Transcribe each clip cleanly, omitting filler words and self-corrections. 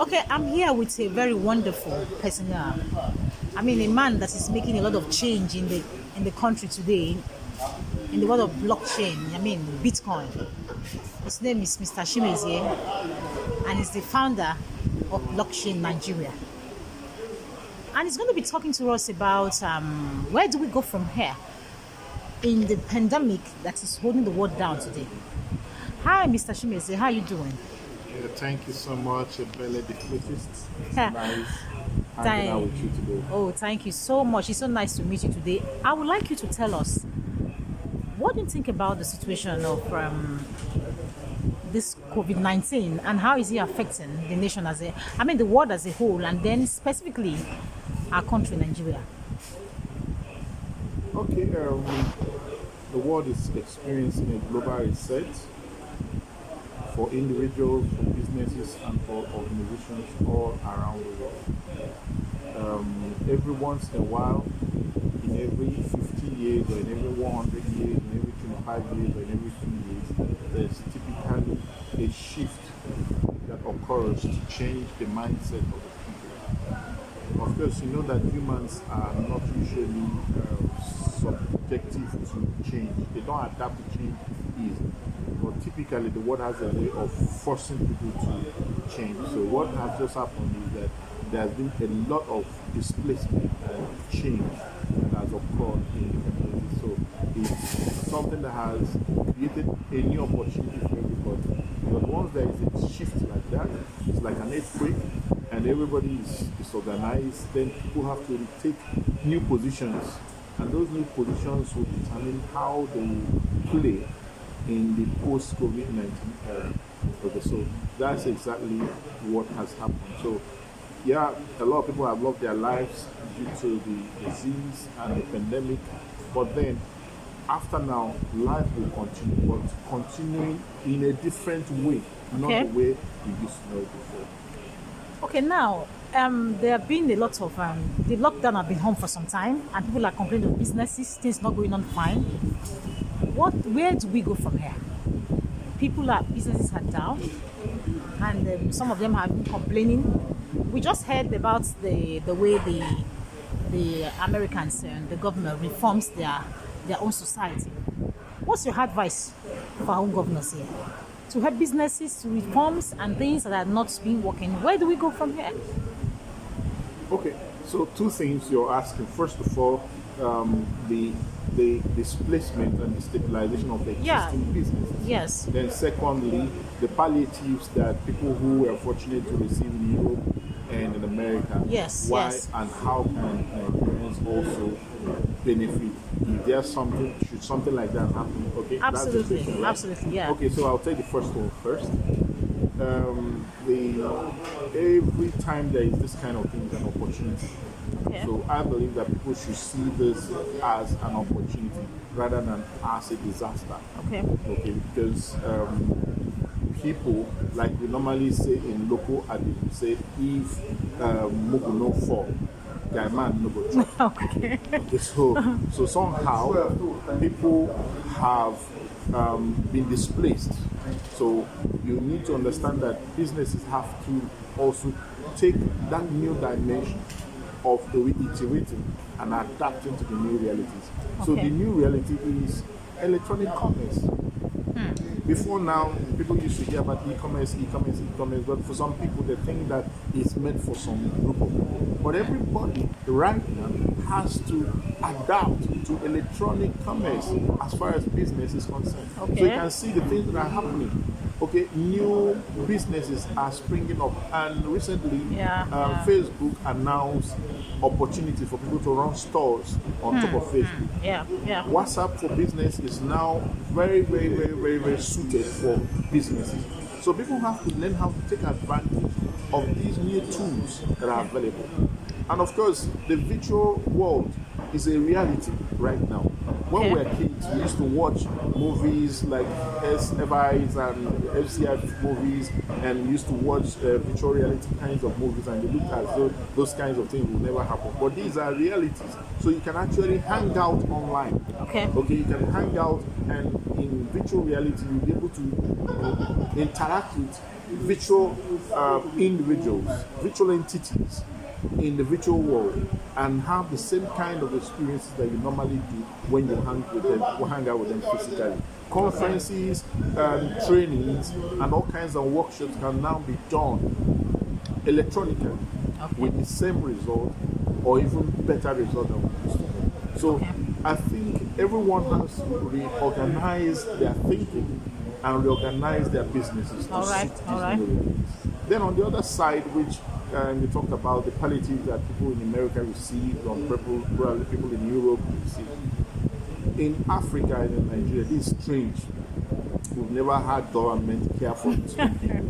Okay, I'm here with a very wonderful person. I mean, a man that is making a lot of change in the country today, in the world of blockchain. I mean, Bitcoin. His name is Mr. Chimezie, and he's the founder of Blockchain Nigeria. And he's going to be talking to us about where do we go from here in the pandemic that is holding the world down today. Hi, Mr. Chimezie, how are you doing? Yeah, thank you so much, Ebele, the flutist. It's Yeah. nice hanging out with you today. Oh, thank you so much. It's so nice to meet you today. I would like you to tell us what do you think about the situation of this COVID-19 and how is it affecting the nation the world as a whole, and then specifically our country, Nigeria? Okay, the world is experiencing a global reset for individuals, for businesses, and for organizations all around the world. Every once in a while, in every 50 years, or in every 100 years, in every 25 years, or in every 2 years, there's typically a shift that occurs to change the mindset of the people. Of course, you know that humans are not usually subjective to change. They don't adapt to change easily. But typically, the world has a way of forcing people to change. So what has just happened is that there has been a lot of displacement and change that has occurred in the community. So it's something that has created a new opportunity for everybody. But once there is a shift like that, it's like an earthquake, and everybody is organized, then people have to take new positions. And those new positions will determine how they will play in the post-COVID-19 era. Okay, so that's exactly what has happened. So, yeah, a lot of people have lost their lives due to the disease and the pandemic, but then after now, life will continue, but continuing in a different way, not the way we used to know before. Okay, now there have been a lot of the lockdown have been home for some time, and people are complaining of businesses, things not going on fine. Where do we go from here? Businesses are down, and some of them have been complaining. We just heard about the way the Americans and the government reforms their own society. What's your advice for our own governors here to help businesses to reforms and things that are not being working? Where do we go from here? Okay, so two things you're asking. First of all, the displacement and the stabilization of existing businesses. Yes. Then secondly, the palliatives that people who were fortunate to receive in Europe and in America. Yes. Why yes. and how can Nigerians also benefit? If there's should something like that happen? Okay. Absolutely. That's the question, right? Absolutely. Yeah. Okay, so I'll take the first one first. Every time there is this kind of thing, is an opportunity. Okay. So I believe that people should see this as an opportunity rather than as a disaster. Okay. Okay, because people, like we normally say in local adage, we say if Mugu no fall, guy man no go chop. Okay. Okay, so somehow people have been displaced. So you need to understand that businesses have to also take that new dimension of iterating and adapting to the new realities. So the new reality is electronic commerce. Before now, people used to hear about e-commerce, but for some people they think that it's meant for some group of people. But everybody right now has to adapt to electronic commerce as far as business is concerned. Okay. So you can see the things that are happening. Okay, new businesses are springing up, and recently Facebook announced opportunity for people to run stores on top of Facebook. Yeah. WhatsApp for business is now very, very, very, very, very suited for businesses. So people have to learn how to take advantage of these new tools that are available. And of course, the virtual world is a reality right now. When we Okay. were kids, we used to watch movies like SFIs and FCI movies, and we used to watch virtual reality kinds of movies, and they looked as though those kinds of things will never happen. But these are realities. So you can actually hang out online. Okay. Okay, you can hang out, and in virtual reality, you'll be able to interact with virtual individuals, virtual entities in the virtual world, and have the same kind of experiences that you normally do when you hang out with them physically. Conferences, trainings, and all kinds of workshops can now be done electronically with the same result or even better result than we used to have. So I think everyone has to reorganize their thinking and reorganize their businesses to suit these new realities. Then on the other side, which we talked about the palliative that people in America receive, or people in Europe receive. In Africa and in Nigeria, this is strange. We've never had government care for its own people.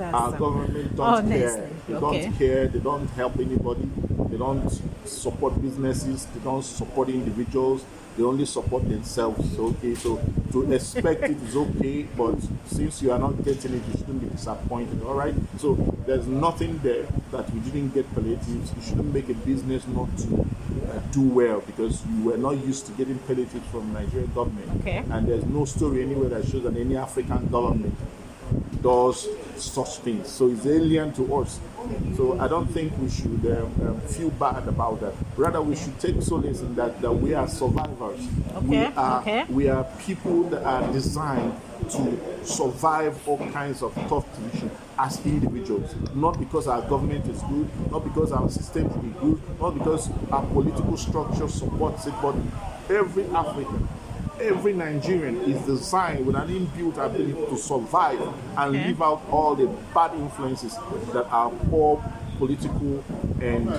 Our government don't care. They don't care. They don't help anybody. They don't support businesses. They don't support individuals. They only support themselves. Okay, so to expect it is okay, but since you are not getting it, you shouldn't be disappointed. All right. So there's nothing there that we didn't get palliatives. You shouldn't make a business not to do well because you were not used to getting palliatives from the Nigerian government. Okay. And there's no story anywhere that shows that any African government does such things. So it's alien to us. So I don't think we should feel bad about that. Rather, we should take solace in that we are survivors. We are people that are designed to survive all kinds of tough conditions as individuals. Not because our government is good, not because our system is good, not because our political structure supports it, but every African, every Nigerian is designed with an inbuilt ability to survive and live out all the bad influences that our poor political and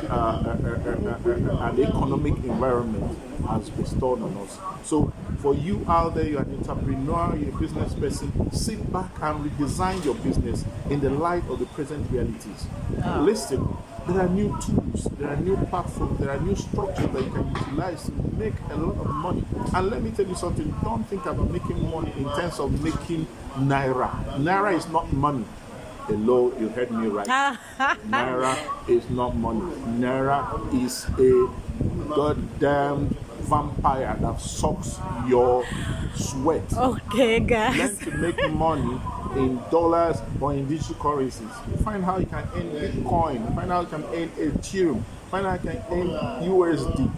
economic environment has bestowed on us. So for you out there, you're an entrepreneur, you're a business person, sit back and redesign your business in the light of the present realities. Listen, there are new tools, there are new platforms, there are new structures that you can utilize to make a lot of money. And let me tell you something, don't think about making money in terms of making naira. Naira is not money. Hello, you heard me right. Naira is not money. Naira is a goddamn vampire that sucks your sweat. Okay, guys. Learn to make money in dollars or in digital currencies. Find how you can earn Bitcoin. Find how you can earn Ethereum. Find how you can earn USD.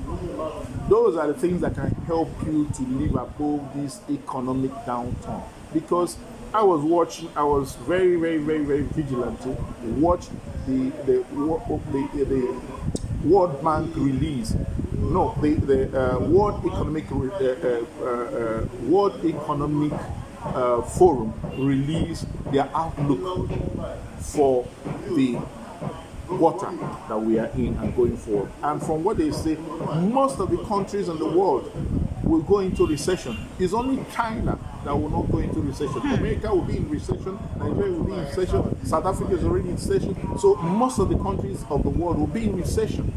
Those are the things that can help you to live above this economic downturn. Because I was very, very, very, very vigilant to watch the World Bank release. No, the World Economic Forum release their outlook for the quarter that we are in and going forward. And from what they say, most of the countries in the world will go into recession. It's only China that will not go into recession. America will be in recession, Nigeria will be in recession, South Africa is already in recession. So most of the countries of the world will be in recession.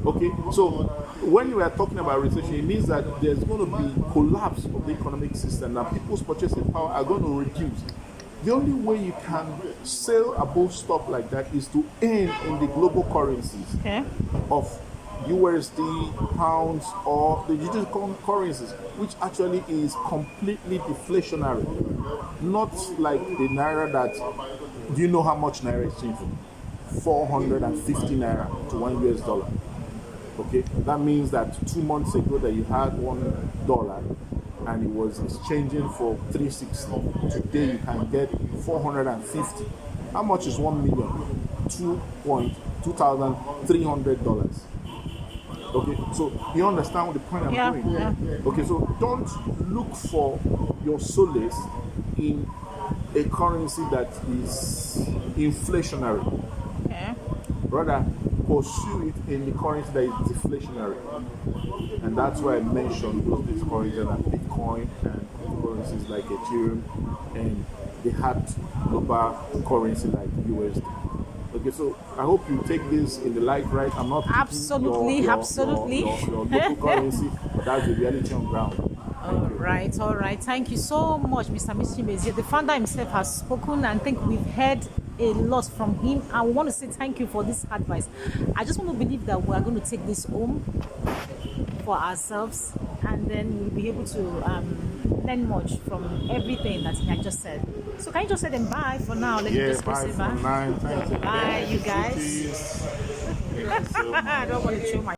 Okay, so when we are talking about recession, it means that there's going to be collapse of the economic system, and people's purchasing power are going to reduce. The only way you can sail above stuff like that is to earn in the global currencies of USD, pounds, or the digital currencies, which actually is completely deflationary. Not like the naira that, do you know how much naira is changing? 450 naira to $1. Okay, that means that 2 months ago that you had $1 and it was exchanging for 360. Today you can get 450. How much is 1 million? $2,300. Okay, so you understand the point I'm doing? Yeah. Okay, so don't look for your solace in a currency that is inflationary. Okay. Rather, pursue it in the currency that is deflationary. And that's why I mentioned those currencies like Bitcoin and currencies like Ethereum and the hard global currency like USD. Okay, so I hope you take this in the light right. I'm not Absolutely. your local currency, but that's the reality on ground. All right. Thank you so much, Mr. Chimezie. The founder himself has spoken, and I think we've heard a lot from him. I want to say thank you for this advice. I just want to believe that we are going to take this home for ourselves, and then we'll be able to learn much from everything that he had just said. So can you just say them bye for now? Let me just bye say for bye. now. Thank you. Bye, you guys. Thank you so much. I don't want to show my